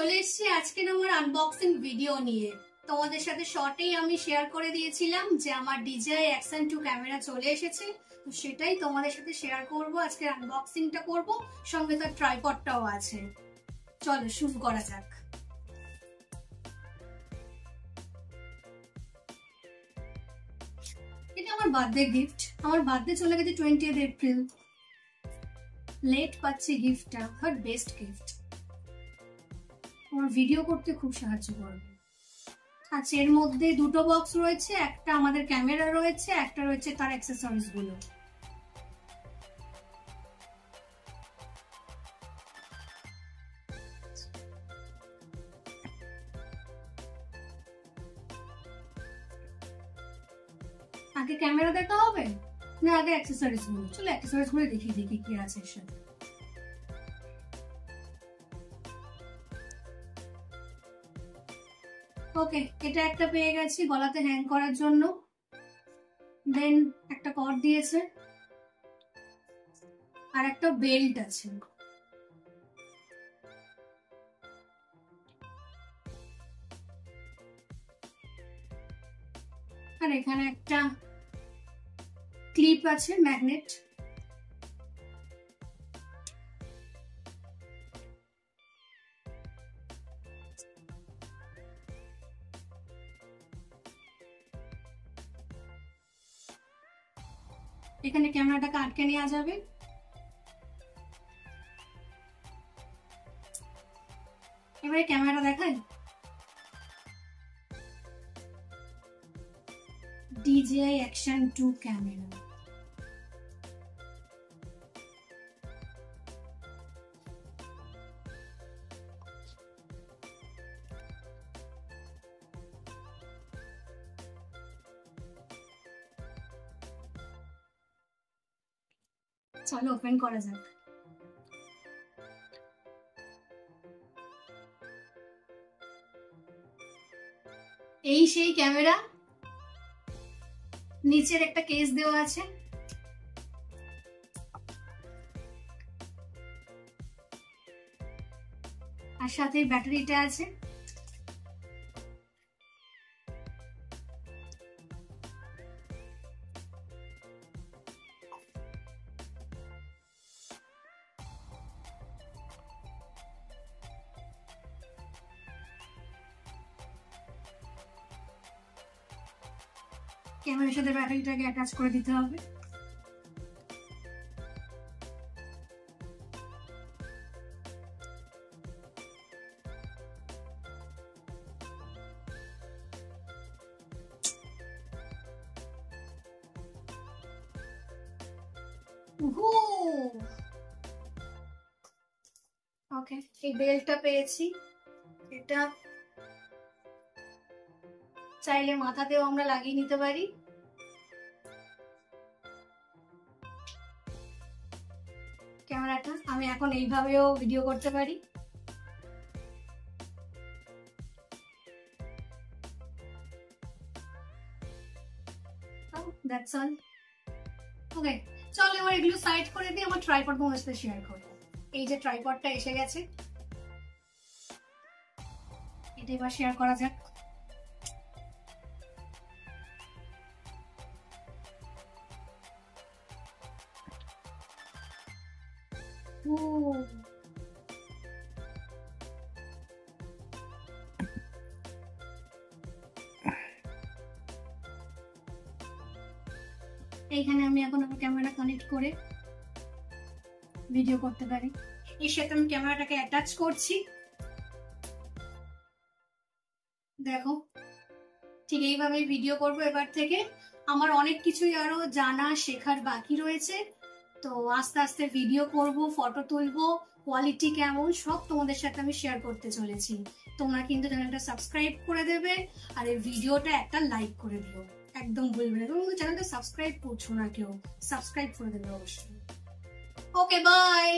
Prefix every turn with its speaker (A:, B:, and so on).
A: চলে এসেছি আজকে আমার আনবক্সিং ভিডিও নিয়ে। তোমাদের সাথে শর্টেই আমি শেয়ার করে দিয়েছিলাম যে আমার DJI Action 2 ক্যামেরা চলে এসেছে, তো সেটাই তোমাদের সাথে শেয়ার করব। আজকে আনবক্সিংটা করব, সঙ্গে তার ট্রাইপডটাও আছে। চলো শুরু করা যাক। এটা আমার বার্থডে গিফট। আমার বার্থডে চলে গেছে 20th এপ্রিল। লেট পাচ্ছি গিফটটা, বাট বেস্ট গিফট। আমার ভিডিও করতে খুব সাহায্য করবে। আচ্ছা, এর মধ্যে দুটো বক্স রয়েছে, একটা আমাদের ক্যামেরা রয়েছে, একটা রয়েছে তার অ্যাক্সেসরিজ গুলো। আগে ক্যামেরা দেখা হবে না আগে অ্যাক্সেসরিজ গুলো? চলো অ্যাক্সেসরিজ গুলো দেখি কি আছে এর সাথে। ওকে, এটা একটা পেয়ে গেছি গলাতে হ্যাং করার জন্য। দেন একটা কর্ড দিয়েছে আর একটা বেল্ট আছে। আর এখানে একটা ক্লিপ আছে, ম্যাগনেট। এখানে ক্যামেরাটাকে আটকে নেওয়া যাবে। এবারে ক্যামেরা দেখাই। DJI Action 2 camera. চলো ওপেন করা যাক। এই সেই ক্যামেরা, নিচের একটা কেস দেওয়া আছে। আর সাথে ব্যাটারিটা আছে। ক্যামেরার সাথে ব্যাটারিটাকে অ্যাটাচ করে দিতে হবে। ওকে, এই বেল্টটা পেয়েছি। এটা চাইলে মাথাতেও আমরা লাগিয়ে নিতে পারি। ক্যামেরাটা আমি এখন এইভাবেও ভিডিও করতে পারি। That's all. ওকে, চলো এবার এগুলো সাইড করে দিয়ে আমার ট্রাইপড তোমার সাথে শেয়ার করবো। এই যে ট্রাইপডটা এসে গেছে, এটা এবার শেয়ার করা যাক। এইখানে আমি এখন আমার ক্যামেরা কানেক্ট করে ভিডিও করতে পারি। এর সাথে আমি ক্যামেরাটাকে অ্যাটাচ করছি। দেখো, ঠিক এইভাবে ভিডিও করব এবার থেকে। আমার অনেক কিছুই আরো জানা শেখার বাকি রয়েছে, তো আস্তে আস্তে ভিডিও করব, ফটো তুলবো, কোয়ালিটি কেমন সব তোমাদের সাথে আমি শেয়ার করতে চলেছি। তোমরা কিন্তু চ্যানেলটা সাবস্ক্রাইব করে দেবে আর এই ভিডিওটা একটা লাইক করে দিও, একদম ভুলবে না। তোমরা চ্যানেলটা সাবস্ক্রাইব করছো না কেউ, সাবস্ক্রাইব করে দেবে অবশ্যই। ওকে, বাই।